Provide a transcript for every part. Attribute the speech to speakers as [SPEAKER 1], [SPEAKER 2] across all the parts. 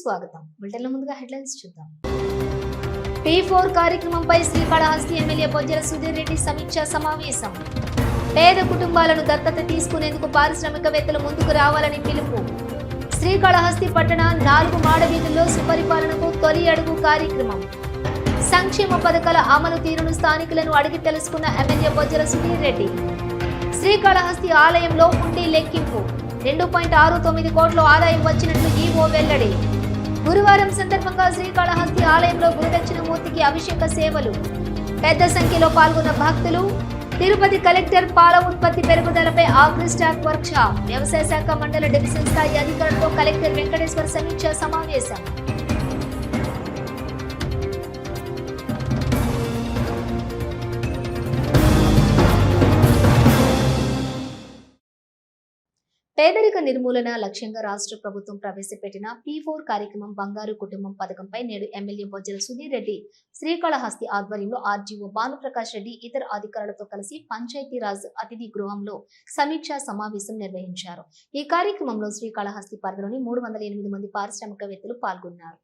[SPEAKER 1] స్వాగతం. బులెటిన్ల ముందుగా హెడ్లైన్స్ చూద్దాం. P4 కార్యక్రమంపై శ్రీకాళహస్తి ఎమ్మెల్యే బొజ్జల సుధీర్ రెడ్డి సమీక్షా సమావేశం. పేద కుటుంబాలను దత్తత తీసుకునేందుకు పారిశ్రామికవేత్తలు ముందుకు రావాలని పిలుపు. శ్రీకాళహస్తి పట్టణ 4 మాడవీధుల్లో సుపరిపాలనకు తొలి అడుగు కార్యక్రమం. సంక్షేమ పథకాల అమలు తీరును స్థానికులను అడిగి తెలుసుకున్న ఎమ్మెల్యే బొజ్జల సుధీర్ రెడ్డి. శ్రీకాళహస్తి ఆలయంలో హుండీ లెక్కింపు 2.69 కోట్ల ఆదాయం వచ్చినట్లు ఈవో వెల్లడి. గురువారం సందర్భంగా శ్రీకాళహస్తి ఆలయంలో గురుదక్షిణమూర్తికి అభిషేక సేవలు. పెద్ద సంఖ్యలో పాల్గొన్న భక్తులు. తిరుపతి కలెక్టర్ పాల ఉత్పత్తి పెరుగుదలపై అగ్రిస్టాక్ వర్క్షాప్. వ్యవసాయ శాఖ మండల డివిజన్ స్థాయి అధికారులతో కలెక్టర్ వెంకటేశ్వర సమీక్షా సమావేశం. పేదరిక నిర్మూలన లక్ష్యంగా రాష్ట్ర ప్రభుత్వం ప్రవేశపెట్టిన P4 కార్యక్రమం బంగారు కుటుంబం పథకంపై నేడు ఎమ్మెల్యే బొజ్జల సుధీర్ రెడ్డి శ్రీకాళహస్తి ఆధ్వర్యంలో ఆర్జీఓ భానుప్రకాష్ రెడ్డి ఇతర అధికారులతో కలిసి పంచాయతీరాజ్ అతిథి గృహంలో సమీక్షా సమావేశం నిర్వహించారు. ఈ కార్యక్రమంలో శ్రీకాళహస్తి పరిధిలోని 308 మంది పారిశ్రామికవేత్తలు పాల్గొన్నారు.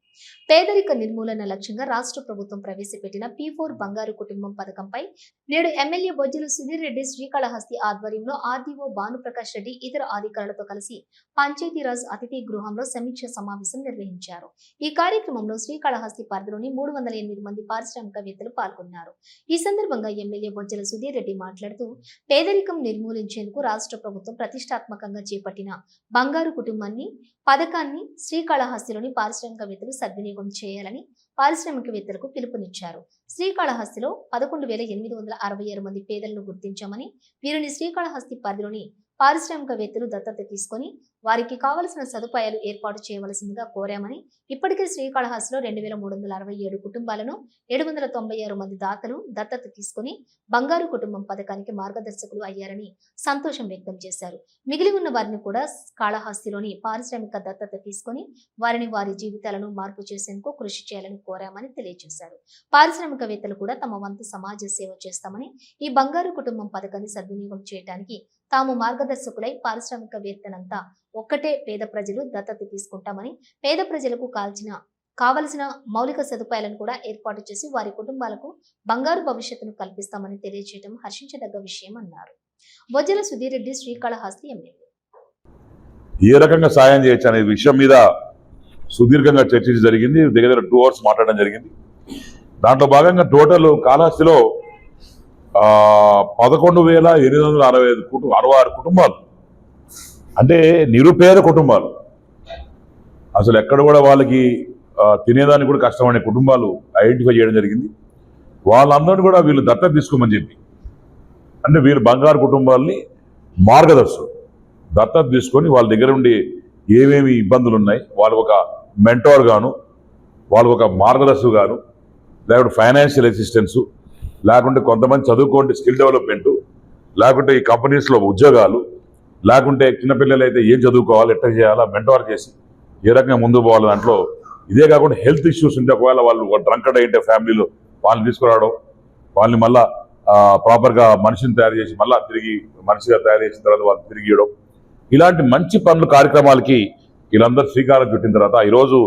[SPEAKER 1] పేదరిక నిర్మూలన లక్ష్యంగా రాష్ట్ర ప్రభుత్వం ప్రవేశపెట్టిన P4 బంగారు కుటుంబం పథకంపై నేడు ఎమ్మెల్యే బొజ్జల సుధీర్ రెడ్డి శ్రీకాళహస్తి ఆధ్వర్యంలో ఆర్డీఓ భానుప్రకాష్ రెడ్డి ఇతర అధికారులతో కలిసి పంచాయతీరాజ్ అతిథి గృహంలో సమీక్ష సమావేశం నిర్వహించారు. ఈ కార్యక్రమంలో శ్రీకాళహస్తి పరిధిలోని 308 మంది పారిశ్రామికవేత్తలు పాల్గొన్నారు. ఈ సందర్భంగా ఎమ్మెల్యే బొజ్జల సుధీర్ రెడ్డి మాట్లాడుతూ పేదరికం నిర్మూలించేందుకు రాష్ట్ర ప్రభుత్వం ప్రతిష్టాత్మకంగా చేపట్టిన బంగారు కుటుంబాన్ని పథకాన్ని శ్రీకాళహస్తిలోని పారిశ్రామికవేత్తలు సద్వినియోగం చేయాలని పారిశ్రామికవేత్తలకు పిలుపునిచ్చారు. శ్రీకాళహస్తిలో 11,866 మంది పేదలను గుర్తించామని, వీరిని శ్రీకాళహస్తి పరిధిలోని పారిశ్రామికవేత్తలు దత్తత తీసుకొని వారికి కావలసిన సదుపాయాలు ఏర్పాటు చేయవలసిందిగా కోరామని, ఇప్పటికే శ్రీకాళహస్తిలో 2,367 కుటుంబాలను 796 మంది దాతలు దత్తత తీసుకుని బంగారు కుటుంబం పథకానికి మార్గదర్శకులు అయ్యారని సంతోషం వ్యక్తం చేశారు. మిగిలి ఉన్న వారిని కూడా కాళహస్తిలోని పారిశ్రామిక దత్తత తీసుకొని వారిని వారి జీవితాలను మార్పు చేసేందుకు కృషి చేయాలని కోరామని తెలియజేశారు. పారిశ్రామికవేత్తలు కూడా తమ వంతు సమాజ సేవ చేస్తామని, ఈ బంగారు కుటుంబం పథకాన్ని సద్వినియోగం చేయడానికి తాము మార్గదర్శకులై పారిశ్రామికవేత్తలంతా ఒక్కటే పేద ప్రజలు దత్తత తీసుకుంటామని, పేద ప్రజలకు కావలసిన మౌలిక సదుపాయాలను కూడా ఏర్పాటు చేసి వారి కుటుంబాలకు బంగారు భవిష్యత్తును కల్పిస్తామని తెలియజేయడం హర్షించదగ్గ విషయం అన్నారు. బొజ్జల సుధీర్ రెడ్డి శ్రీకాళహస్తి ఎమ్మెల్యే.
[SPEAKER 2] ఏ రకంగా సాయం చేయొచ్చు అనే విషయం మీద సుదీర్ఘంగా చర్చ జరిగింది. దగ్గర 2 hours మాట్లాడడం జరిగింది. దాంట్లో భాగంగా టోటల్ కాళహస్తిలో 11,865 కుటుంబాలు, అంటే నిరుపేద కుటుంబాలు, అసలు ఎక్కడ కూడా వాళ్ళకి తినేదానికి కూడా కష్టమనే కుటుంబాలు ఐడెంటిఫై చేయడం జరిగింది. వాళ్ళందరినీ కూడా వీళ్ళు దత్తత తీసుకోమని చెప్పి, అంటే వీళ్ళు బంగారు కుటుంబాలని మార్గదర్శకులు దత్తత తీసుకొని వాళ్ళ దగ్గర ఉండి ఏమేమి ఇబ్బందులు ఉన్నాయి, వాళ్ళకు ఒక మెంటోర్ గాను, వాళ్ళకు ఒక మార్గదర్శకు గాను, లేకుంటే ఫైనాన్షియల్ అసిస్టెన్సు, లేకుంటే కొంతమంది చదువుకోండి స్కిల్ డెవలప్మెంటు, లేకుంటే ఈ కంపెనీస్లో ఉద్యోగాలు, లేకుంటే చిన్నపిల్లలు అయితే ఏం చదువుకోవాలి, ఎట్లా చేయాలా మెంటోర్ చేసి ఏ రకంగా ముందుకు పోవాలి. దాంట్లో ఇదే కాకుండా హెల్త్ ఇష్యూస్ ఉంటే ఒకవేళ వాళ్ళు డ్రంకర్డ్ అయితే ఫ్యామిలీలో వాళ్ళని తీసుకురావడం, వాళ్ళని మళ్ళా ప్రాపర్గా మనిషిని తయారు చేసి మళ్ళీ తిరిగి మనిషిగా తయారు చేసిన తర్వాత వాళ్ళు తిరిగి ఇవ్వడం, ఇలాంటి మంచి పనులు కార్యక్రమాలకి వీళ్ళందరూ శ్రీకారం చుట్టిన తర్వాత ఈరోజు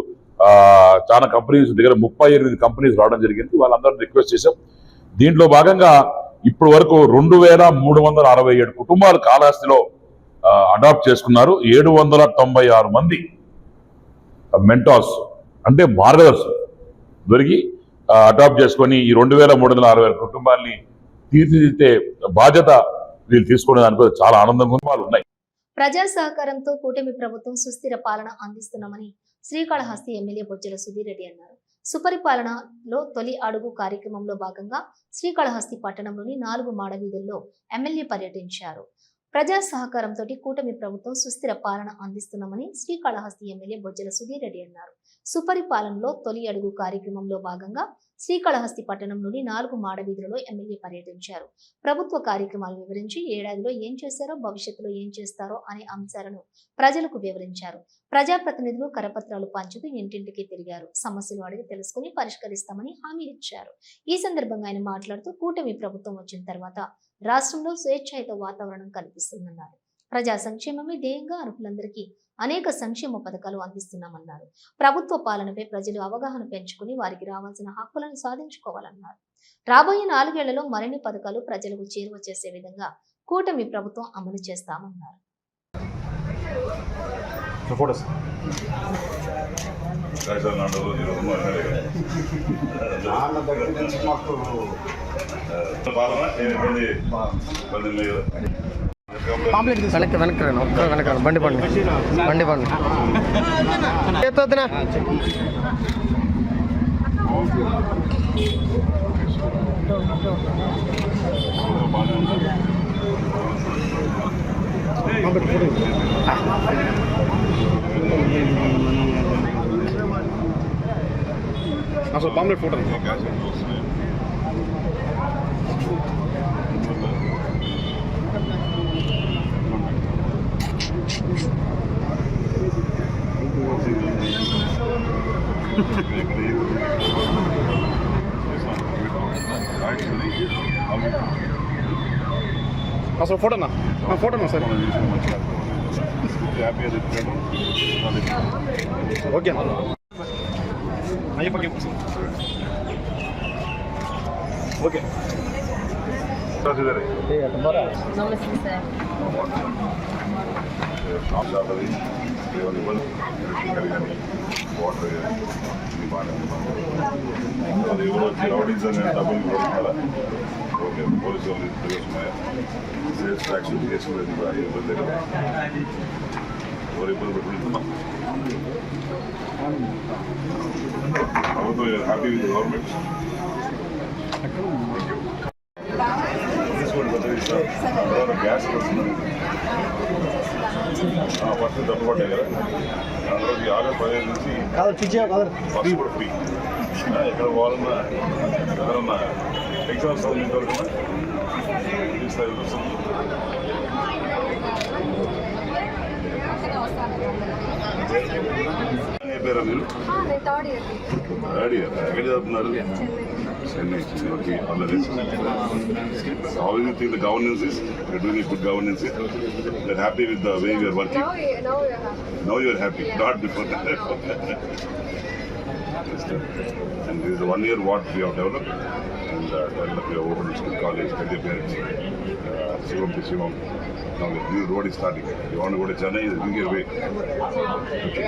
[SPEAKER 2] చాలా కంపెనీస్ దగ్గర 38 కంపెనీస్ రావడం జరిగింది. వాళ్ళందరూ రిక్వెస్ట్ చేశాం. దీంట్లో భాగంగా ఇప్పటి వరకు 2,367 కుటుంబాలు కాళహస్తిలో అడాప్ట్ చేసుకున్నారు. 796 మంది మెంటార్స్ అంటే మార్గదర్శకులు దొరికి అడాప్ట్ చేసుకొని ఈ 2,360 కుటుంబాన్ని తీర్చిదిద్దే బాధ్యత వీళ్ళు తీసుకునే దానికో చాలా ఆనందంగా ఉన్నాయి.
[SPEAKER 1] ప్రజా సహకారంతో కూటమి ప్రభుత్వం సుస్థిర పాలన అందిస్తున్నామని శ్రీకాళహస్తి ఎమ్మెల్యే బొజ్జల సుధీర్ రెడ్డి అన్నారు. సుపరిపాలనలో తొలి అడుగు కార్యక్రమంలో భాగంగా శ్రీకాళహస్తి పట్టణంలోని 4 మాడవీధుల్లో ఎమ్మెల్యే పర్యటించారు. ప్రజా సహకారంతో కూటమి ప్రభుత్వం సుస్థిర పాలన అందిస్తున్నామని శ్రీకాళహస్తి ఎమ్మెల్యే బొజ్జల సుధీర్ రెడ్డి అన్నారు. సుపరిపాలనలో తొలి అడుగు కార్యక్రమంలో భాగంగా శ్రీకాళహస్తి పట్టణంలోని 4 మాడవీధులలో ఎమ్మెల్యే పర్యటించారు. ప్రభుత్వ కార్యక్రమాలు వివరించి ఏడాదిలో ఏం చేశారో, భవిష్యత్తులో ఏం చేస్తారో అనే అంశాలను ప్రజలకు వివరించారు. ప్రజాప్రతినిధులు కరపత్రాలు పంచుతూ ఇంటింటికి తిరిగారు. సమస్యలు అడిగి తెలుసుకుని పరిష్కరిస్తామని హామీ ఇచ్చారు. ఈ సందర్భంగా ఆయన మాట్లాడుతూ కూటమి ప్రభుత్వం వచ్చిన తర్వాత రాష్ట్రంలో స్వేచ్ఛాయుత వాతావరణం కనిపిస్తుందన్నారు. ప్రజా సంక్షేమమే ధ్యేయంగా అర్హులందరికీ అనేక సంక్షేమ పథకాలు అందిస్తున్నామన్నారు. ప్రభుత్వ పాలనపై ప్రజలు అవగాహన పెంచుకుని వారికి రావాల్సిన హక్కులను సాధించుకోవాలన్నారు. రాబోయే 4 ఏళ్లలో మరిన్ని పథకాలు ప్రజలకు చేరువ చేసే విధంగా కూటమి ప్రభుత్వం అమలు చేస్తామన్నారు.
[SPEAKER 3] వెనక్కి బండి ఎత్తొద్దునా అసలు పాంప్లెట్ ఫోటో అసలు ఫోటోనా సార్ ఓకే ఓకే
[SPEAKER 2] వాటర్ అది ఎవరు వచ్చి రౌడీస్ అనే డబ్బులు కూడా ఓకే పోలీసు వాళ్ళు తెలుస్తున్నాయా సేల్స్ ట్యాక్స్ చేసుకునేది కూడా ఇబ్బంది కదా ఎవరు ఇబ్బంది పెట్టుకుంటున్నాం ప్రభుత్వం హ్యాపీ విత్ గవర్నమెంట్ గ్యాస్ వస్తుంది ఫస్ట్ డబ్బు పడ్డాయి కదా అందులోకి ఆగస్ట్ 15 నుంచి ఫస్ట్ కూడా ఫ్రీ ఎక్కడ పోవాలన్నా ఎవరన్నా ఎగ్జామ్స్ ఇంతవరకు పేరా మీరు థర్డ్ ఇయర్ ఎక్కడ చదువుతున్నారు Chennai okay all the best how you think the governance is you are doing good governance you are happy with the way you are working now you are happy not before and this is 1 year what we have developed and develop your open school college tell your parents Shivam to Shivam now the new road is starting you want to go to Chennai is bring your way okay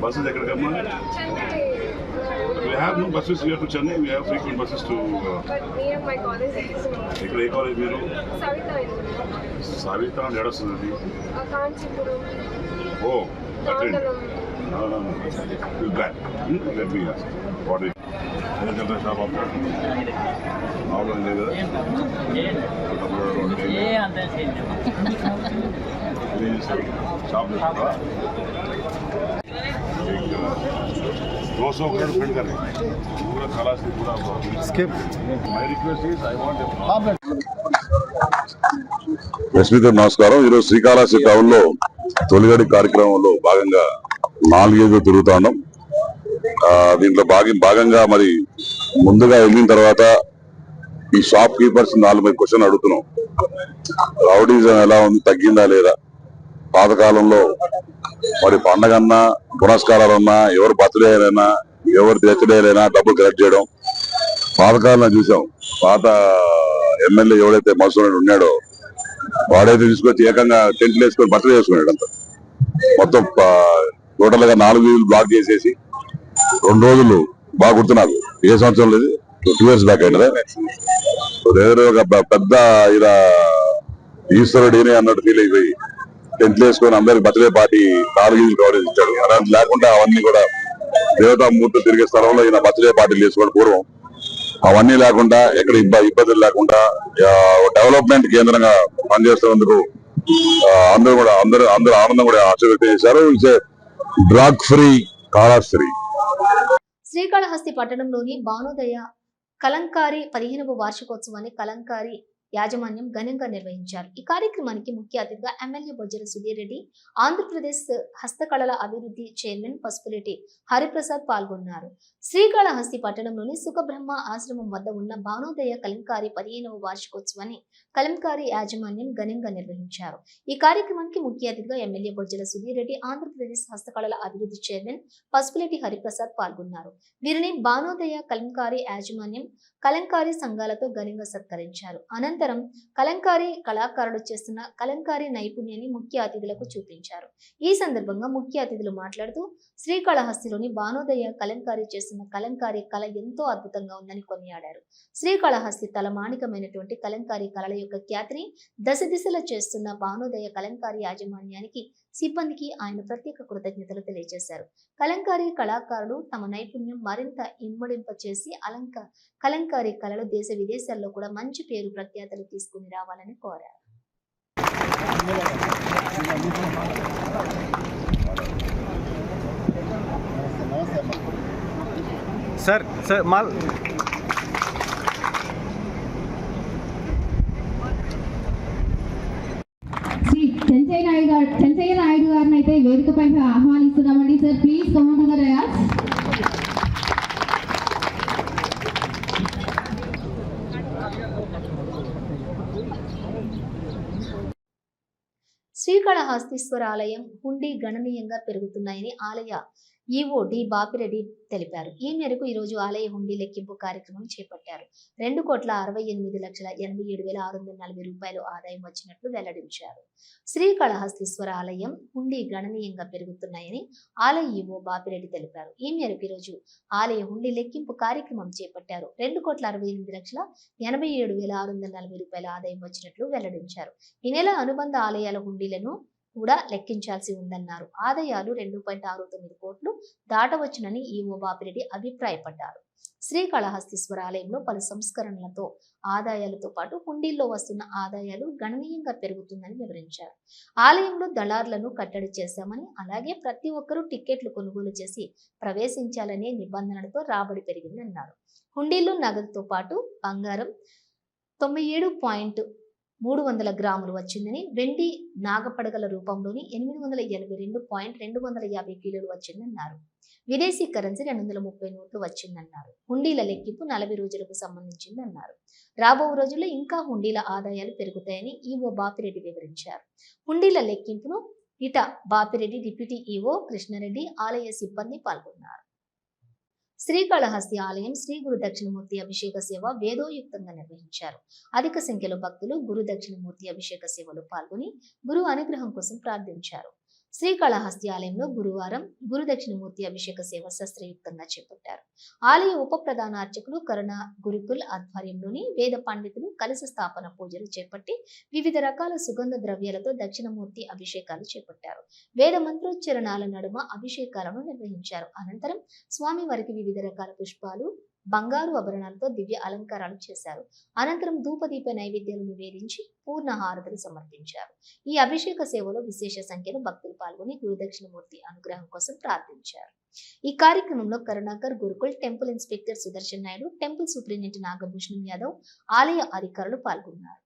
[SPEAKER 2] buses ekkada kamma we have no buses here to Chennai we have frequent buses to
[SPEAKER 4] but near my college
[SPEAKER 2] ekkada A college మీరు Savita and Edasundhi
[SPEAKER 4] Kanchipuram
[SPEAKER 2] oh attend
[SPEAKER 4] Nagaram
[SPEAKER 2] you plan let me ask what is the shop of how long is it shop दोस्तों को friend कर रहे हैं पूरा खलास से पूरा
[SPEAKER 3] skip
[SPEAKER 2] my request is I want రష్మితో నమస్కారం. ఈరోజు శ్రీకాళహస్తి టౌన్ లో తొలిగడి కార్యక్రమంలో భాగంగా 4 ఏళ్ళు తిరుగుతా ఉన్నాం. దీంట్లో భాగంగా మరి ముందుగా వెళ్ళిన తర్వాత ఈ షాప్ కీపర్స్ 4 క్వశ్చన్ అడుగుతున్నాం. రౌడీజం ఎలా ఉంది, తగ్గిందా లేదా, పాతకాలంలో మరి పండగన్నా పురస్కారాలన్నా ఎవరు బర్త్డే అయినా ఎవరు బర్త్డే అయినా డబ్బులు కలెక్ట్ చేయడం పాతకాలంలో చూసాం. పాత ఎమ్మెల్యే ఎవడైతే మసూరుడు ఉన్నాడో వాడైతే తీసుకొచ్చి ఏకంగా టెంట్లు వేసుకొని బర్త్డే చేసుకున్నాడు. అంత మొత్తం టోటల్ గా 4 వీధులు బ్లాక్ చేసేసి 2 రోజులు బాగా గుర్తున్నారు. ఏ సంవత్సరం లేదు 2 years బ్యాక్ అయినదా ఒక పెద్ద ఇలా ఈశ్వరుడిని అన్నట్టు ఫీల్ అయిపోయి టెంట్లు వేసుకొని అందరికి బర్త్డే పార్టీ 4 వీధులు కవరేజ్ ఇచ్చాడు. అలాంటి లేకుండా అవన్నీ కూడా దేవతామూర్తులు తిరిగే స్థలంలో ఈయన బర్త్డే పార్టీలు చేసుకోవడం పూర్వం అవన్నీ లేకుండా ఎక్కడ ఇబ్బందులు లేకుండా డెవలప్మెంట్ కేంద్రంగా పనిచేస్తున్నందుకు అందరూ ఆనందం కూడా ఆశ వ్యక్తం చేశారు. Drug free Kalahasti.
[SPEAKER 1] శ్రీకాళహస్తి పట్టణంలోని భానుదయ కలంకారీ 15వ వార్షికోత్సవాన్ని కలంకారీ యాజమాన్యం ఘనంగా నిర్వహించారు. ఈ కార్యక్రమానికి ముఖ్య అతిథిగా ఎమ్మెల్యే బొజ్జల సుధీర్ రెడ్డి, ఆంధ్రప్రదేశ్ హస్తకళల అభివృద్ధి చైర్మన్ పసుపులేటి హరిప్రసాద్ పాల్గొన్నారు. శ్రీకాళహస్తి పట్టణంలోని సుఖబ్రహ్మ ఆశ్రమం వద్ద ఉన్న భానోదయ కలంకారీ 15వ వార్షికోత్సవాన్ని కలంకారీ యాజమాన్యం ఘనంగా నిర్వహించారు. ఈ కార్యక్రమానికి ముఖ్య అతిథిగా ఎమ్మెల్యే బొజ్జల సుధీర్ రెడ్డి, ఆంధ్రప్రదేశ్ హస్తకళల అభివృద్ధి చైర్మన్ పసుపులేటి హరిప్రసాద్ పాల్గొన్నారు. వీరిని భానోదయ కలంకారీ యాజమాన్యం కలంకారీ సంఘాలతో ఘనంగా సత్కరించారు. అనంతరం కలంకారీ కళాకారులు చేస్తున్న కలంకారీ నైపుణ్యాన్ని ముఖ్య అతిథులకు చూపించారు. ఈ సందర్భంగా ముఖ్య అతిథులు మాట్లాడుతూ శ్రీకాళహస్తిలోని భానోదయ కలంకారీ చేస్తున్న కలంకారీ కళ ఎంతో అద్భుతంగా ఉందని కొనియాడారు. శ్రీకాళహస్తి తలమానికమైనటువంటి కలంకారీ కళల యొక్క ఖ్యాతిని దశ దిశలా చేస్తున్న భానోదయ కలంకారీ యాజమాన్యానికి, సిబ్బందికి ఆయన ప్రత్యేక కృతజ్ఞతలు తెలియజేశారు. కలంకారీ కళాకారులు తమ నైపుణ్యం మరింత ఇమ్మడింప చేసి కలంకారీ కళలు దేశ విదేశాల్లో కూడా మంచి పేరు ప్రఖ్యాతలు తీసుకుని రావాలని కోరారు.
[SPEAKER 3] సార్ మాల్
[SPEAKER 5] శ్రీ చెంచయ్య నాయుడు గారిని అయితే వేదికపై ఆహ్వానిస్తున్నామండి. Sir please come to the dais.
[SPEAKER 1] Srikalahasteeswara ఆలయం హుండీ గణనీయంగా పెరుగుతున్నాయని ఆలయ ఈవో డి బాపిరెడ్డి తెలిపారు. ఈ మేరకు ఈరోజు ఆలయ హుండీ లెక్కింపు కార్యక్రమం చేపట్టారు. 2,68,87,640 రూపాయలు ఆదాయం వచ్చినట్లు వెల్లడించారు. శ్రీకాళహస్తీశ్వర ఆలయం హుండీ గణనీయంగా పెరుగుతున్నాయని ఆలయ ఈవో బాపిరెడ్డి తెలిపారు. ఈ మేరకు ఈరోజు ఆలయ హుండీ లెక్కింపు కార్యక్రమం చేపట్టారు. 2,68,87,640 రూపాయల ఆదాయం వచ్చినట్లు వెల్లడించారు. ఈ నెల అనుబంధ ఆలయాల హుండీలను కూడా లెక్కించాల్సి ఉందన్నారు. ఆదాయాలు 2.69 కోట్లు దాటవచ్చునని ఈవో బాపిరెడ్డి అభిప్రాయపడ్డారు. శ్రీకాళహస్తీశ్వర ఆలయంలో పలు సంస్కరణలతో ఆదాయాలతో పాటు హుండీల్లో వస్తున్న ఆదాయాలు గణనీయంగా పెరుగుతుందని వివరించారు. ఆలయంలో దళార్లను కట్టడి చేశామని, అలాగే ప్రతి ఒక్కరూ టిక్కెట్లు కొనుగోలు చేసి ప్రవేశించాలనే నిబంధనలతో రాబడి పెరిగిందన్నారు. హుండీల్లో నగదుతో పాటు బంగారం 97.300 గ్రాములు వచ్చిందని, వెండి నాగపడగల రూపంలోని 882.250 కిలోలు వచ్చిందన్నారు. విదేశీ కరెన్సీ 230 నోట్లు వచ్చిందన్నారు. హుండీల లెక్కింపు 40 రోజులకు సంబంధించిందన్నారు. రాబో రోజుల్లో ఇంకా హుండీల ఆదాయాలు పెరుగుతాయని ఈవో బాపిరెడ్డి వివరించారు. హుండీల లెక్కింపును ఇట బాపిరెడ్డి, డిప్యూటీ ఈవో కృష్ణారెడ్డి, ఆలయ సిబ్బంది పాల్గొన్నారు. శ్రీకాళహస్తి ఆలయం శ్రీ గురు దక్షిణమూర్తి అభిషేక సేవ వేదోయుక్తంగా నిర్వహించారు. అధిక సంఖ్యలో భక్తులు గురు దక్షిణమూర్తి అభిషేక సేవలో పాల్గొని గురు అనుగ్రహం కోసం ప్రార్థించారు. శ్రీకాళహస్తి ఆలయంలో గురువారం గురు దక్షిణమూర్తి అభిషేక సేవ శస్త్రయుక్తంగా చేపట్టారు. ఆలయ ఉప ప్రధాన అర్చకులు కరుణ గురుకుల్ ఆధ్వర్యంలోని వేద పండితులు కలశ స్థాపన పూజలు చేపట్టి వివిధ రకాల సుగంధ ద్రవ్యాలతో దక్షిణమూర్తి అభిషేకాలు చేపట్టారు. వేద మంత్రోచ్చరణాల నడుమ అభిషేకాలను నిర్వహించారు. అనంతరం స్వామివారికి వివిధ రకాల పుష్పాలు, బంగారు ఆభరణాలతో దివ్య అలంకారాలు చేశారు. అనంతరం ధూపదీప నైవేద్యాలు నివేదించి పూర్ణ హారతులు సమర్పించారు. ఈ అభిషేక సేవలో విశేష సంఖ్యలో భక్తులు పాల్గొని గురుదక్షిణమూర్తి అనుగ్రహం కోసం ప్రార్థించారు. ఈ కార్యక్రమంలో Karunakar Gurukul temple inspector Sudarshan Naidu, temple superintendent Nagabhushanam Yadav, ఆలయ అధికారులు పాల్గొన్నారు.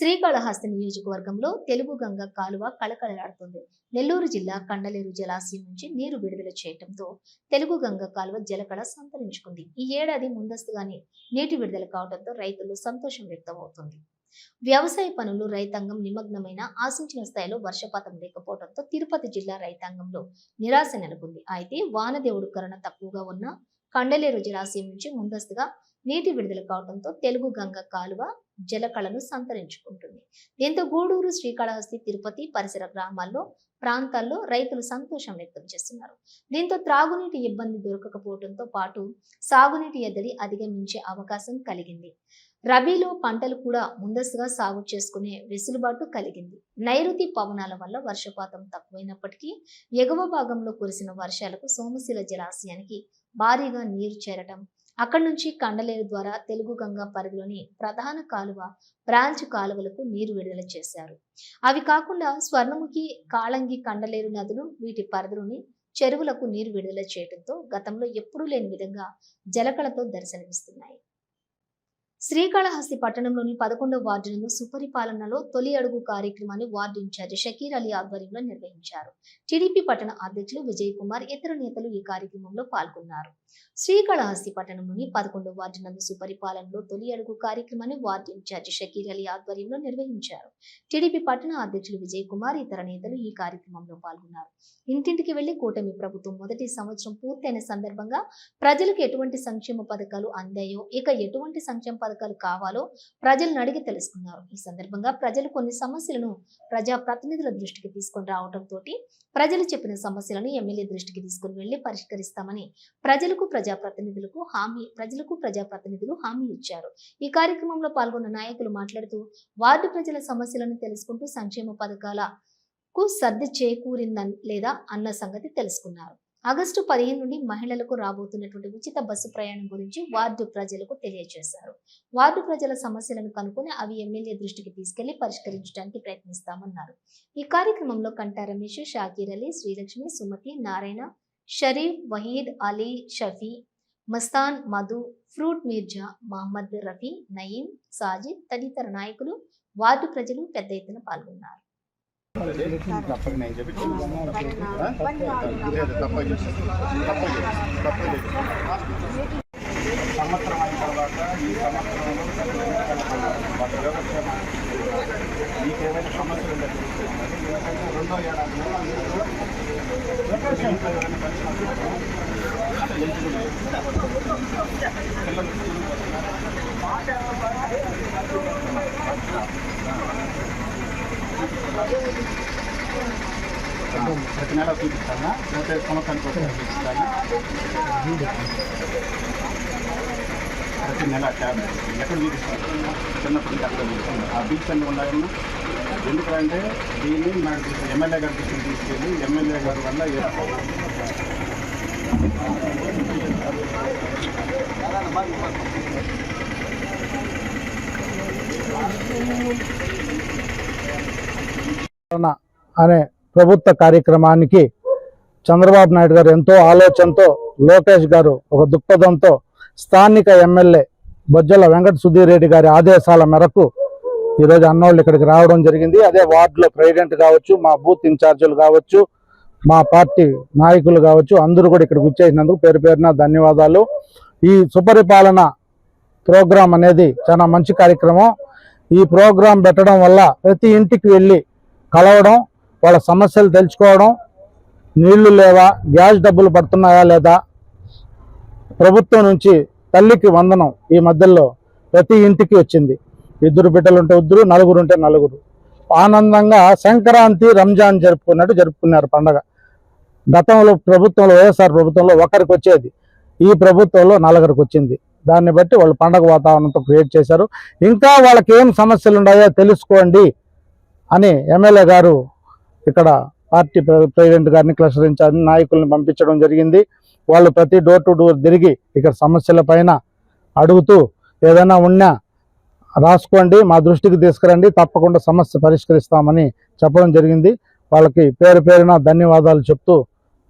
[SPEAKER 1] శ్రీకాళహస్తి నియోజకవర్గంలో తెలుగు గంగ కాలువ కళకళలాడుతుంది. నెల్లూరు జిల్లా కండలేరు జలాశయం నుంచి నీరు విడుదల చేయడంతో తెలుగు గంగ కాలువ జలకళ సంతరించుకుంది. ఈ ఏడాది ముందస్తుగానే నీటి విడుదల కావడంతో రైతుల్లో సంతోషం వ్యక్తమవుతుంది. వ్యవసాయ పనులు రైతాంగం నిమగ్నమైన ఆశించిన స్థాయిలో వర్షపాతం లేకపోవడంతో తిరుపతి జిల్లా రైతాంగంలో నిరాశ నెలకొంది. అయితే వానదేవుడు కరుణ తక్కువగా ఉన్న కండలేరు జలాశయం నుంచి ముందస్తుగా నీటి విడుదల కావడంతో తెలుగు గంగ కాలువ జలకళను సంతరించుకుంటుంది. దీంతో గూడూరు, శ్రీకాళహస్తి, తిరుపతి పరిసర గ్రామాల్లో ప్రాంతాల్లో రైతులు సంతోషం వ్యక్తం చేస్తున్నారు. దీంతో త్రాగునీటి ఇబ్బంది దొరకకపోవడంతో పాటు సాగునీటి ఎద్దడి అధిగమించే అవకాశం కలిగింది. రబీలో పంటలు కూడా ముందస్తుగా సాగు చేసుకునే వెసులుబాటు కలిగింది. నైరుతి పవనాల వల్ల వర్షపాతం తక్కువైనప్పటికీ ఎగువ భాగంలో కురిసిన వర్షాలకు సోమశిల జలాశయానికి భారీగా నీరు చేరటం, అక్కడి నుంచి కండలేరు ద్వారా తెలుగు గంగా పరిధిలోని ప్రధాన కాలువ, బ్రాంచ్ కాలువలకు నీరు విడుదల చేశారు. అవి కాకుండా స్వర్ణముఖి, కాళంగి, కండలేరు నదులు వీటి పరిధిలోని చెరువులకు నీరు విడుదల చేయడంతో గతంలో ఎప్పుడూ లేని విధంగా జలకళతో దర్శనమిస్తున్నాయి. శ్రీకాళహస్తి పట్టణంలోని 11వ వార్డు నందు సుపరిపాలనలో తొలి అడుగు కార్యక్రమాన్ని వార్డు ఇన్ఛార్జి షకీర్ అలీ ఆధ్వర్యంలో నిర్వహించారు. టీడీపీ పట్టణ అధ్యక్షులు విజయ్ కుమార్, ఇతర నేతలు ఈ కార్యక్రమంలో పాల్గొన్నారు. శ్రీకాళహస్తి పట్టణంలోని 11వ వార్డు నందు సుపరిపాలనలో తొలి అడుగు కార్యక్రమాన్ని వార్డు ఇన్ఛార్జి షకీర్ అలీ ఆధ్వర్యంలో నిర్వహించారు. టీడీపీ పట్టణ అధ్యక్షులు విజయ్ కుమార్, ఇతర నేతలు ఈ కార్యక్రమంలో పాల్గొన్నారు. ఇంటింటికి వెళ్లి కూటమి ప్రభుత్వం మొదటి సంవత్సరం పూర్తయిన సందర్భంగా ప్రజలకు ఎటువంటి సంక్షేమ పథకాలు అందాయో, ఇక ఎటువంటి సంక్షేమ పథకాలు కావాలో ప్రజలను అడిగి తెలుసుకున్నారు. ఈ సందర్భంగా ప్రజలు కొన్ని సమస్యలను ప్రజాప్రతినిధుల దృష్టికి తీసుకొని రావడంతో ప్రజలు చెప్పిన సమస్యలను ఎమ్మెల్యే దృష్టికి తీసుకుని వెళ్లి పరిష్కరిస్తామని ప్రజలకు ప్రజాప్రతినిధులు హామీ ఇచ్చారు. ఈ కార్యక్రమంలో పాల్గొన్న నాయకులు మాట్లాడుతూ వార్డు ప్రజల సమస్యలను తెలుసుకుంటూ సంక్షేమ పథకాలకు సర్ది చేకూరిందా లేదా అన్న సంగతి తెలుసుకున్నారు. ఆగస్టు 15 నుండి మహిళలకు రాబోతున్నటువంటి ఉచిత బస్సు ప్రయాణం గురించి వార్డు ప్రజలకు తెలియజేశారు. వార్డు ప్రజల సమస్యలను కనుక్కొని అవి ఎమ్మెల్యే దృష్టికి తీసుకెళ్లి పరిష్కరించడానికి ప్రయత్నిస్తామన్నారు. ఈ కార్యక్రమంలో కంటా రమేష్, షాకీర్ అలీ, శ్రీలక్ష్మి, సుమతి, నారాయణ, షరీఫ్, వహీద్, అలీ, షఫీ, మస్తాన్, మధు, ఫ్రూట్ మీర్జా, మహమ్మద్ రఫీ, నయీం, సాజిద్ తదితర నాయకులు, వార్డు ప్రజలు పెద్ద ఎత్తున పాల్గొన్నారు.
[SPEAKER 6] సంవత్సరం అయిన తర్వాత ఈ సంవత్సరంలో మీకేమైనా సమస్యలు ఉండదు. రెండో ఏడాదిలో ప్రతి నెల చూపిస్తాను, ప్రతి సంవత్సరానికి ఒకసారి చూపిస్తాను. ప్రతి నెల ట్యాబ్ ఎక్కడ చూపిస్తాను, చిన్నప్పుడు అక్కడ చూపిస్తాను. ఆ బిల్స్ అన్నీ ఉన్నాయన్నా. ఎందుకంటే దీన్ని నాకు ఎమ్మెల్యే గారి దృష్టికి తీసుకెళ్ళి ఎమ్మెల్యే గారి వల్ల
[SPEAKER 7] అనే ప్రభుత్వ కార్యక్రమానికి చంద్రబాబు నాయుడు గారు ఎంతో ఆలోచనతో, లోకేష్ గారు ఒక దృక్పథంతో, స్థానిక ఎమ్మెల్యే బొజ్జల వెంకట సుధీర్ రెడ్డి గారి ఆదేశాల మేరకు ఈరోజు అన్నోళ్ళు ఇక్కడికి రావడం జరిగింది. అదే వార్డులో ప్రెసిడెంట్ కావచ్చు, మా బూత్ ఇన్ఛార్జీలు కావచ్చు, మా పార్టీ నాయకులు కావచ్చు, అందరూ కూడా ఇక్కడికి వచ్చేసినందుకు పేరు పేరున ధన్యవాదాలు. ఈ సుపరిపాలన ప్రోగ్రాం అనేది చాలా మంచి కార్యక్రమం. ఈ ప్రోగ్రాం పెట్టడం వల్ల ప్రతి ఇంటికి వెళ్ళి కలవడం, వాళ్ళ సమస్యలు తెలుసుకోవడం, నీళ్లు లేవా, గ్యాస్ డబ్బులు పడుతున్నాయా లేదా, ప్రభుత్వం నుంచి తల్లికి వందనం ఈ మధ్యలో ప్రతి ఇంటికి వచ్చింది. 2 బిడ్డలు ఉంటే 2, 4 ఉంటే 4. ఆనందంగా సంక్రాంతి, రంజాన్ జరుపుకున్నారు పండగ. గతంలో ప్రభుత్వంలో, వైఎస్ఆర్ ప్రభుత్వంలో ఒకరికి వచ్చేది, ఈ ప్రభుత్వంలో 4కి వచ్చింది. దాన్ని బట్టి వాళ్ళు పండగ వాతావరణంతో క్రియేట్ చేశారు. ఇంకా వాళ్ళకి ఏం సమస్యలు ఉన్నాయో తెలుసుకోండి అని ఎమ్మెల్యే గారు ఇక్కడ పార్టీ ప్రెసిడెంట్ గారిని, క్లస్టర్ ఇన్ఛార్జ్ నాయకుల్ని పంపించడం జరిగింది. వాళ్ళు ప్రతి డోర్ టు డోర్ తిరిగి ఇక్కడ సమస్యల పైన అడుగుతూ ఏదైనా ఉన్నా రాసుకోండి, మా దృష్టికి తీసుకురండి, తప్పకుండా సమస్య పరిష్కరిస్తామని చెప్పడం జరిగింది. వాళ్ళకి పేరు పేరున ధన్యవాదాలు చెప్తూ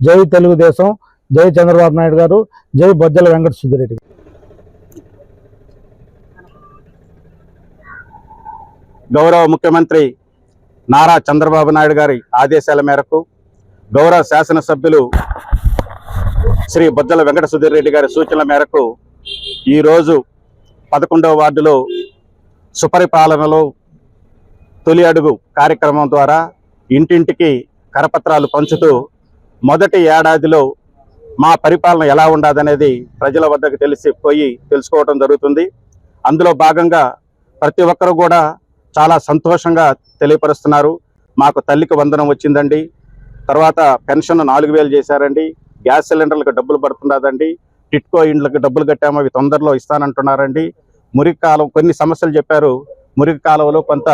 [SPEAKER 7] జై తెలుగుదేశం, జై చంద్రబాబు నాయుడు గారు, జై బొజ్జల వెంకట సుధీర్ రెడ్డి.
[SPEAKER 6] గౌరవ ముఖ్యమంత్రి నారా చంద్రబాబు నాయుడు గారి ఆదేశాల మేరకు, గౌరవ శాసనసభ్యులు శ్రీ బొజ్జల వెంకట సుధీర్ రెడ్డి గారి సూచనల మేరకు ఈరోజు 11వ వార్డులో సుపరిపాలనలో తొలి అడుగు కార్యక్రమం ద్వారా ఇంటింటికి కరపత్రాలు పంచుతూ మొదటి ఏడాదిలో మా పరిపాలన ఎలా ఉండదనేది ప్రజల వద్దకు తెలుసుకోవడం జరుగుతుంది. అందులో భాగంగా ప్రతి ఒక్కరు కూడా చాలా సంతోషంగా తెలియపరుస్తున్నారు. మాకు తల్లికి వందనం వచ్చిందండి, తర్వాత పెన్షన్ 4000 చేశారండి, గ్యాస్ సిలిండర్లకు డబ్బులు పడుతున్నదండి, టిట్కో ఇండ్లకు డబ్బులు కట్టాము అవి తొందరలో ఇస్తానంటున్నారండి. మురికి కాలువ కొన్ని సమస్యలు చెప్పారు. మురికి కాలువలో కొంత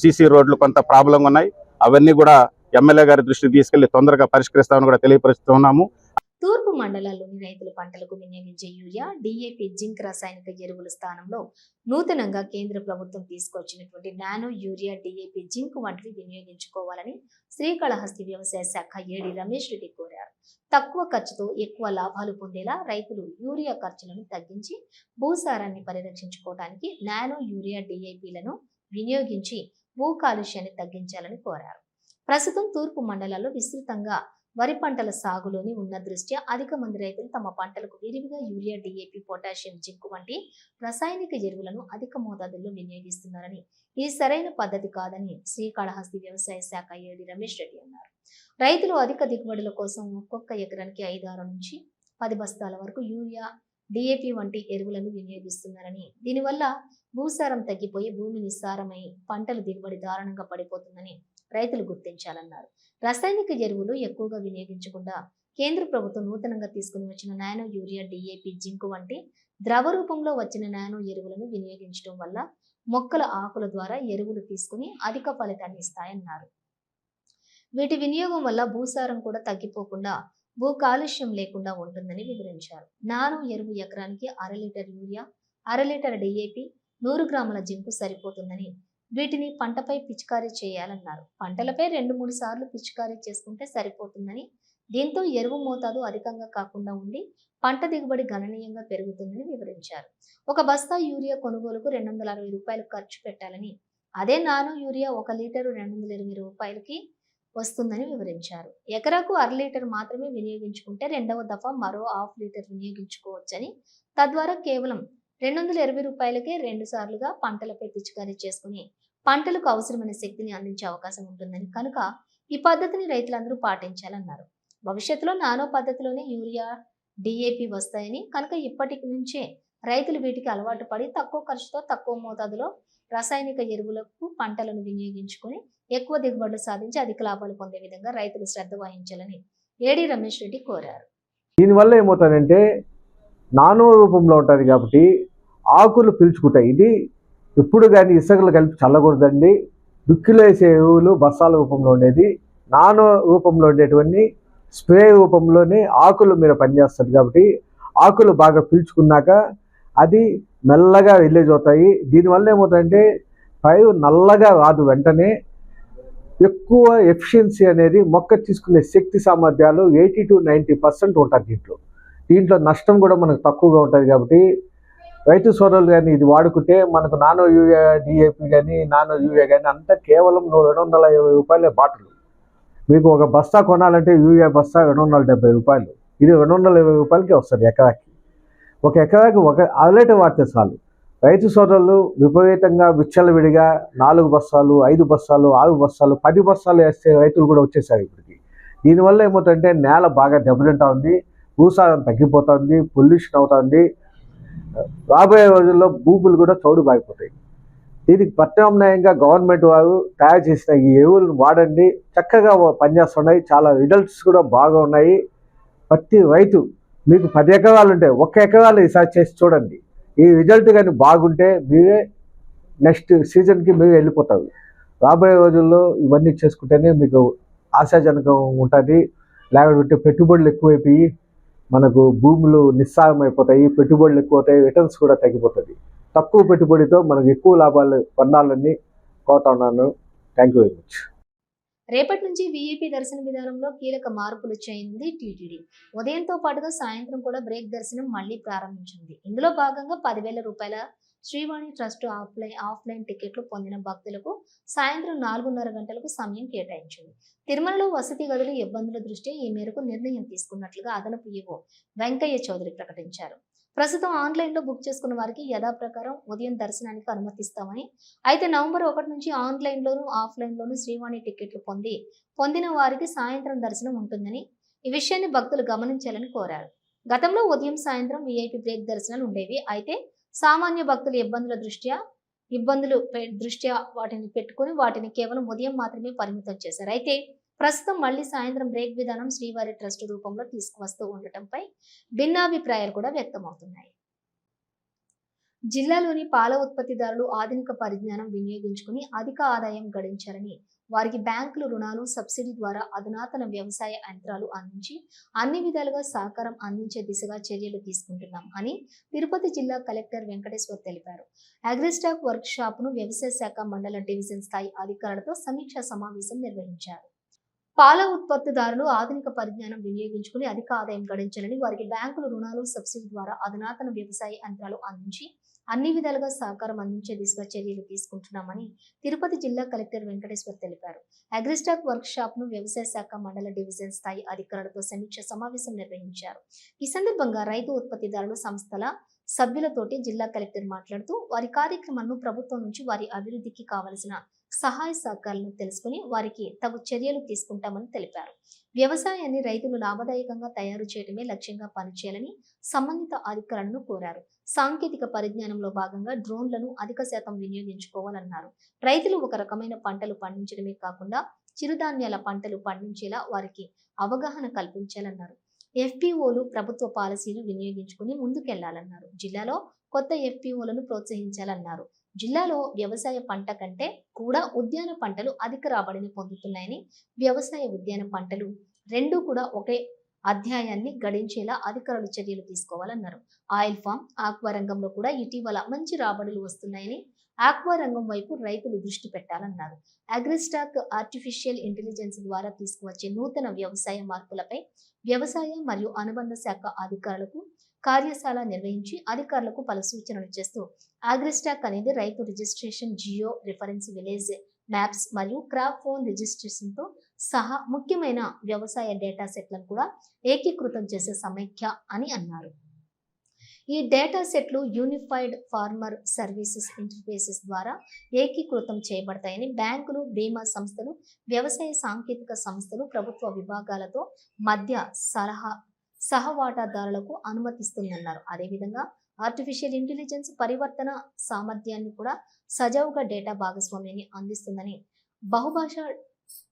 [SPEAKER 6] సీసీ రోడ్లు కొంత ప్రాబ్లంగా ఉన్నాయి. అవన్నీ కూడా ఎమ్మెల్యే గారి దృష్టికి తీసుకెళ్లి తొందరగా పరిష్కరిస్తామని కూడా తెలియపరుస్తున్నాము.
[SPEAKER 1] తూర్పు మండలాల్లోని రైతుల పంటలకు వినియోగించే యూరియా, డిఏపి, జింక్ రసాయనిక ఎరువుల స్థానంలో నూతనంగా కేంద్ర ప్రభుత్వం తీసుకొచ్చినటువంటి నానో యూరియా, డిఏపి, జింక్ వంటివి వినియోగించుకోవాలని శ్రీకాళహస్తి వ్యవసాయ శాఖ ఏడి రమేష్ రెడ్డి కోరారు. తక్కువ ఖర్చుతో ఎక్కువ లాభాలు పొందేలా రైతులు యూరియా ఖర్చులను తగ్గించి భూసారాన్ని పరిరక్షించుకోవడానికి నానో యూరియా, డిఏపిలను వినియోగించి భూ కాలుష్యాన్ని తగ్గించాలని కోరారు. ప్రస్తుతం తూర్పు మండలాల్లో విస్తృతంగా వరి పంటల సాగులోని ఉన్న దృష్ట్యా అధిక మంది రైతులు తమ పంటలకు విరివిగా యూరియా, డిఏపి, పొటాషియం, జింక్ వంటి రసాయనిక ఎరువులను అధిక మోతాదుల్లో వినియోగిస్తున్నారని, ఇది సరైన పద్ధతి కాదని శ్రీకాళహస్తి వ్యవసాయ శాఖ ఏడి రమేష్ రెడ్డి అన్నారు. రైతులు అధిక దిగుబడుల కోసం ఒక్కొక్క ఎకరానికి 5-6 నుంచి 10 బస్తాల వరకు యూరియా, డిఏపి వంటి ఎరువులను వినియోగిస్తున్నారని, దీనివల్ల భూసారం తగ్గిపోయి భూమి నిస్సారమై పంటల దిగుబడి దారుణంగా పడిపోతుందని రైతులు గుర్తించాలన్నారు. రసాయనిక ఎరువులు ఎక్కువగా వినియోగించకుండా కేంద్ర ప్రభుత్వం నూతనంగా తీసుకుని వచ్చిన నానో యూరియా, డిఏపి, జింక్ వంటి ద్రవ రూపంలో వచ్చిన నానో ఎరువులను వినియోగించడం వల్ల మొక్కల ఆకుల ద్వారా ఎరువులు తీసుకుని అధిక ఫలితాన్ని ఇస్తాయన్నారు. వీటి వినియోగం వల్ల భూసారం కూడా తగ్గిపోకుండా భూ కాలుష్యం లేకుండా ఉంటుందని వివరించారు. నానో ఎరువు ఎకరానికి 1/2 లీటర్ యూరియా, 1/2 లీటర్ డిఏపి, 100 గ్రాముల జింకు సరిపోతుందని, వీటిని పంటపై పిచికారీ చేయాలన్నారు. పంటలపై 2-3 సార్లు పిచికారీ చేసుకుంటే సరిపోతుందని, దీంతో ఎరువు మోతాదు అధికంగా కాకుండా ఉండి పంట దిగుబడి గణనీయంగా పెరుగుతుందని వివరించారు. ఒక బస్తా యూరియా కొనుగోలుకు 260 రూపాయలు ఖర్చు పెట్టాలని, అదే నానో యూరియా 1 లీటరు 220 రూపాయలకి వస్తుందని వివరించారు. ఎకరాకు 1/2 లీటర్ మాత్రమే వినియోగించుకుంటే రెండవ దఫా మరో 1/2 లీటర్ వినియోగించుకోవచ్చని, తద్వారా కేవలం 220 రూపాయలకే 2 సార్లుగా పంటలపై పిచికారీ చేసుకుని పంటలకు అవసరమైన శక్తిని అందించే అవకాశం ఉంటుందని, కనుక ఈ పద్ధతిని రైతులందరూ పాటించాలన్నారు. భవిష్యత్తులో నానో పద్ధతిలోనే యూరియా, డిఏపి వస్తాయని, కనుక ఇప్పటి నుంచే రైతులు వీటికి అలవాటు పడి తక్కువ ఖర్చుతో తక్కువ మోతాదులో రసాయనిక ఎరువులకు పంటలను వినియోగించుకుని ఎక్కువ దిగుబడులు సాధించి అధిక లాభాలు పొందే విధంగా రైతులు శ్రద్ధ వహించాలని ఏడి రమేష్ రెడ్డి కోరారు.
[SPEAKER 8] దీనివల్ల ఏమవుతుందంటే నానో రూపంలో ఉంటుంది కాబట్టి ఆకులు పీల్చుకుంటాయి. ఇది ఎప్పుడు కానీ ఇసుకలు కలిపి చల్లకూడదండి. దుక్కిలో వేసే ఎరువులు బస్తాల రూపంలో ఉండేది, నానో రూపంలో ఉండేటువంటి స్ప్రే రూపంలోనే ఆకులు మీద పనిచేస్తుంది కాబట్టి ఆకులు బాగా పీల్చుకున్నాక అది మెల్లగా విలేజ్ అవుతాయి. దీనివల్ల ఏమవుతుందంటే పైరు నల్లగా రాదు, వెంటనే ఎక్కువ ఎఫిషియన్సీ అనేది మొక్క తీసుకునే శక్తి సామర్థ్యాలు 80 to 90% ఉంటుంది. దీంట్లో నష్టం కూడా మనకు తక్కువగా ఉంటుంది కాబట్టి రైతు సోదరులు కానీ ఇది వాడుకుంటే మనకు నానో యూరియా, డిఏపి కానీ నానో యూరియా కానీ అంతా కేవలం 220 రూపాయలే బాటిల్. మీకు ఒక బస్తా కొనాలంటే యూరియా బస్తా 270 రూపాయలు, ఇది 220 రూపాయలకి వస్తుంది ఎకరాకి. ఒక ఎకరాకి 1 లీటర్ వాడితే చాలు. రైతు సోదరులు విపరీతంగా విచ్చలవిడిగా 4 బస్తాలు, 5 బస్తాలు, 6 బస్తాలు, 10 బస్తాలు వేస్తే రైతులు కూడా వచ్చేసారు ఇప్పటికి. దీనివల్ల ఏమవుతుందంటే నేల బాగా దెబ్బతింటా ఉంది, భూసారం తగ్గిపోతుంది, పొల్యూషన్ అవుతుంది. రాబోయే రోజుల్లో భూములు కూడా చౌడు బాగిపోతాయి. దీనికి ప్రత్యామ్నాయంగా గవర్నమెంట్ వారు తయారు చేసిన ఈ ఎరువులను వాడండి, చక్కగా పనిచేస్తున్నాయి, చాలా రిజల్ట్స్ కూడా బాగా ఉన్నాయి. ప్రతి రైతు మీకు 10 ఎకరాలు ఉంటే 1 ఎకరాలు ఈసారి చేసి చూడండి. ఈ రిజల్ట్ కానీ బాగుంటే మీరే నెక్స్ట్ సీజన్కి మీరు వెళ్ళిపోతారు. రాబోయే రోజుల్లో ఇవన్నీ చేసుకుంటేనే మీకు ఆశాజనకం ఉంటుంది. లేకపోతే పెట్టుబడులు ఎక్కువైపోయి మనకు భూములు నిస్సారం అయిపోతాయి, పెట్టుబడులు ఎక్కువ అవుతాయి, రిటర్న్స్ కూడా తగ్గిపోతుంది. తక్కువ పెట్టుబడితో మనకు ఎక్కువ లాభాలు పొందాలని కోరుతా ఉన్నాను. Thank you very much.
[SPEAKER 1] రేపటి నుంచి వీఐపీ దర్శన విధానంలో కీలక మార్పులు చేయనుంది టీటీడీ. ఉదయంతో పాటుగా సాయంత్రం కూడా బ్రేక్ దర్శనం మళ్లీ ప్రారంభించింది. ఇందులో భాగంగా 10,000 రూపాయల శ్రీవాణి ట్రస్ట్ ఆఫ్లైన్ టికెట్లు పొందిన భక్తులకు సాయంత్రం 4:30 గంటలకు సమయం కేటాయించింది. తిరుమలలో వసతి గదులు ఇబ్బందుల దృష్ట్యా ఈ మేరకు నిర్ణయం తీసుకున్నట్లుగా అదనపు ఈవో వెంకయ్య చౌదరి ప్రకటించారు. ప్రస్తుతం ఆన్లైన్లో బుక్ చేసుకున్న వారికి యథాప్రకారం ఉదయం దర్శనానికి అనుమతిస్తామని, అయితే నవంబర్ 1 నుంచి ఆన్లైన్లోను ఆఫ్లైన్లోను శ్రీవాణి టికెట్లు పొందిన వారికి సాయంత్రం దర్శనం ఉంటుందని, ఈ విషయాన్ని భక్తులు గమనించాలని కోరారు. గతంలో ఉదయం సాయంత్రం వీఐపీ బ్రేక్ దర్శనాలు ఉండేవి. అయితే సామాన్య భక్తుల ఇబ్బందుల దృష్ట్యా వాటిని కేవలం ఉదయం మాత్రమే పరిమితం చేశారు. అయితే ప్రస్తుతం మళ్లీ సాయంత్రం బ్రేక్ విధానం శ్రీవారి ట్రస్ట్ రూపంలో తీసుకువస్తూ ఉండటంపై భిన్నాభిప్రాయాలు కూడా వ్యక్తమవుతున్నాయి. జిల్లాలోని పాల ఉత్పత్తిదారులు ఆధునిక పరిజ్ఞానం వినియోగించుకుని అధిక ఆదాయం గడించాలని, వారికి బ్యాంకులు రుణాలు, సబ్సిడీ ద్వారా అధునాతన వ్యవసాయ యంత్రాలు అందించి అన్ని విధాలుగా సహకారం అందించే దిశగా చర్యలు తీసుకుంటున్నాం అని తిరుపతి జిల్లా కలెక్టర్ వెంకటేశ్వర్ తెలిపారు. అగ్రిస్టాక్ వర్క్ షాప్ ను వ్యవసాయ శాఖ మండల డివిజన్ స్థాయి అధికారులతో సమీక్షా సమావేశం నిర్వహించారు. పాల ఉత్పత్తిదారులు ఆధునిక పరిజ్ఞానం వినియోగించుకుని అధిక ఆదాయం గడించాలని, వారికి బ్యాంకులు రుణాలు, సబ్సిడీ ద్వారా అధునాతన వ్యవసాయ యంత్రాలు అందించి అన్ని విధాలుగా సహకారం అందించే దిశగా చర్యలు తీసుకుంటున్నామని తిరుపతి జిల్లా కలెక్టర్ వెంకటేశ్వర్ తెలిపారు. అగ్రిస్టాక్ వర్క్ షాప్ ను వ్యవసాయ శాఖ మండల డివిజన్ స్థాయి అధికారులతో సమీక్ష సమావేశం నిర్వహించారు. ఈ సందర్భంగా రైతు ఉత్పత్తిదారుల సంస్థల సభ్యులతోటి జిల్లా కలెక్టర్ మాట్లాడుతూ వారి కార్యక్రమాలను ప్రభుత్వం నుంచి వారి అభివృద్ధికి కావలసిన సహాయ సహకారాలను తెలుసుకుని వారికి తగు చర్యలు తీసుకుంటామని తెలిపారు. వ్యవసాయాన్ని రైతులు లాభదాయకంగా తయారు చేయడమే లక్ష్యంగా పనిచేయాలని సంబంధిత అధికారులను కోరారు. సాంకేతిక పరిజ్ఞానంలో భాగంగా డ్రోన్లను అధిక శాతం వినియోగించుకోవాలన్నారు. రైతులు ఒక రకమైన పంటలు పండించడమే కాకుండా చిరుధాన్యాల పంటలు పండించేలా వారికి అవగాహన కల్పించాలన్నారు. ఎఫ్పిఓలు ప్రభుత్వ పాలసీలు వినియోగించుకుని ముందుకెళ్లాలన్నారు. జిల్లాలో కొత్త ఎఫ్పిఓలను ప్రోత్సహించాలన్నారు. జిల్లాలో వ్యవసాయ పంట కంటే కూడా ఉద్యాన పంటలు అధిక రాబడిని పొందుతున్నాయని, వ్యవసాయ ఉద్యాన పంటలు రెండూ కూడా ఒకే అధ్యాయాన్ని గడించేలా అధికారులు చర్యలు తీసుకోవాలన్నారు. ఆయిల్ ఫామ్, ఆక్వా రంగంలో కూడా ఇటీవల మంచి రాబడులు వస్తున్నాయని, ఆక్వా రంగం వైపు రైతులు దృష్టి పెట్టాలన్నారు. అగ్రిస్టాక్ ఆర్టిఫిషియల్ ఇంటెలిజెన్స్ ద్వారా తీసుకువచ్చే నూతన వ్యవసాయ మార్పులపై వ్యవసాయ మరియు అనుబంధ శాఖ అధికారులకు కార్యశాల నిర్వహించి అధికారులకు పలు సూచనలు చేస్తూ అగ్రిస్టాక్ అనేది రైతు registration, geo reference, village maps మరియు క్రాప్ ఫోన్ రిజిస్ట్రేషన్ తో సహా ముఖ్యమైన వ్యవసాయ డేటా సెట్లను కూడా ఏకీకృతం చేసే సమైక్య అని అన్నారు. ఈ డేటా సెట్లు యూనిఫైడ్ ఫార్మర్ సర్వీసెస్ ఇంటర్ఫేసెస్ ద్వారా ఏకీకృతం చేయబడతాయని, బ్యాంకులు, బీమా సంస్థలు, వ్యవసాయ సాంకేతిక సంస్థలు, ప్రభుత్వ విభాగాలతో మధ్య సహవాటాదారులకు అనుమతిస్తుందన్నారు. అదేవిధంగా ఆర్టిఫిషియల్ ఇంటెలిజెన్స్ పరివర్తన సామర్థ్యాన్ని కూడా సజావుగా డేటా భాగస్వామ్యాన్ని అందిస్తుందని, బహుభాషా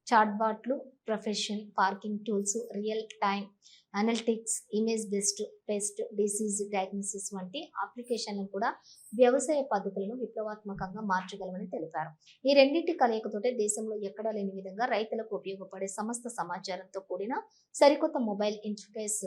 [SPEAKER 1] చాట్బాట్లు, ప్రొఫెషన్ పార్కింగ్ tools, real time analytics, image based disease diagnosis వంటి అప్లికేషన్లను కూడా వ్యవసాయ పద్ధతులను విప్లవాత్మకంగా మార్చగలమని తెలిపారు. ఈ రెండింటి కలయికతోటే దేశంలో ఎక్కడా లేని విధంగా రైతులకు ఉపయోగపడే సమస్త సమాచారంతో కూడిన సరికొత్త మొబైల్ ఇంటర్ఫేస్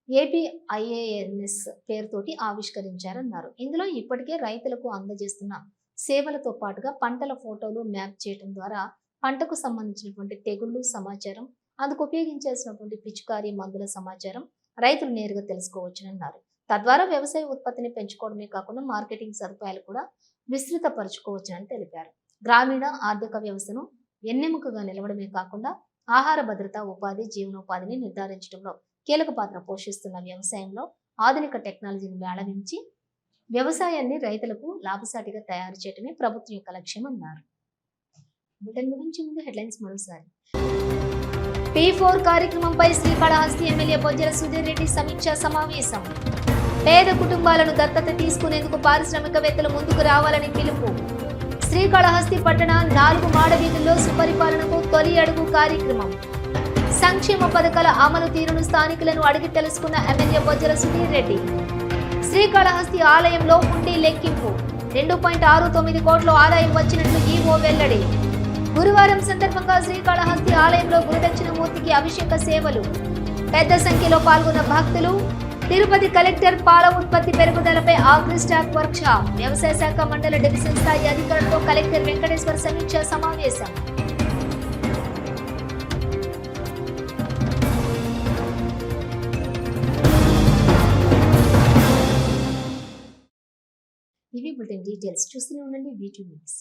[SPEAKER 1] ఏపీఐఏఎన్ఎస్ పేరుతోటి ఆవిష్కరించారన్నారు. ఇందులో ఇప్పటికే రైతులకు అందజేస్తున్న సేవలతో పాటుగా పంటల ఫోటోలు మ్యాప్ చేయడం ద్వారా పంటకు సంబంధించినటువంటి తెగుళ్లు సమాచారం, అందుకు ఉపయోగించాల్సినటువంటి పిచికారీ మందుల సమాచారం రైతులు నేరుగా తెలుసుకోవచ్చునన్నారు. తద్వారా వ్యవసాయ ఉత్పత్తిని పెంచుకోవడమే కాకుండా మార్కెటింగ్ సదుపాయాలు కూడా విస్తృతపరచుకోవచ్చునని తెలిపారు. గ్రామీణ ఆర్థిక వ్యవస్థను ఎన్నెముకగా నిలవడమే కాకుండా ఆహార భద్రత, ఉపాధి, జీవనోపాధిని నిర్ధారించడంలో కీలక పాత్ర పోషిస్తున్న వ్యవసాయంలో ఆధునిక టెక్నాలజీని మేళవించి వ్యవసాయాన్ని రైతులకు లాభసాటిగా తయారు చేయడమే ప్రభుత్వం యొక్క లక్ష్యం అన్నారు. బులెటిన్ గురించి ముందు హెడ్లైన్స్ మరోసారి. P4 కార్యక్రమంపై శ్రీకాళహస్తి ఎమ్మెల్యే బొజ్జల సుధీర్ రెడ్డి సమీక్షా సమావేశం. పేద కుటుంబాలను దత్తత తీసుకునేందుకు పారిశ్రామికవేత్తలు ముందుకు రావాలని పిలుపు. శ్రీకాళహస్తి పట్టణ 4 మాడ వీధుల్లో సుపరిపాలనకు తొలి అడుగు కార్యక్రమం. సంక్షేమ పథకాల అమలు తీరును స్థానికులను అడిగి తెలుసుకున్న ఎమ్మెల్యే బొజ్జల సుధీర్ రెడ్డి. శ్రీకాళహస్తి ఆలయంలో హుండీ లెక్కింపు. 2.69 కోట్ల ఆదాయం వచ్చినట్లు ఈవో వెల్లడి. గురువారం సందర్భంగా శ్రీకాళహస్తి ఆలయంలో గురుదక్షిణమూర్తికి అభిషేక సేవలు. పెద్ద సంఖ్యలో పాల్గొన్న భక్తులు. తిరుపతి కలెక్టర్ పాల ఉత్పత్తి పెరుగుదలపై అగ్రిస్టాక్ వర్క్ షాప్. వ్యవసాయ శాఖ మండల డివిజన్ స్థాయి అధికారులతో కలెక్టర్ వెంకటేశ్వర్ సమీక్షా సమావేశం. ఇవి బులెటిన్ డీటెయిల్స్. చూస్తూనే ఉండండి V2 న్యూస్.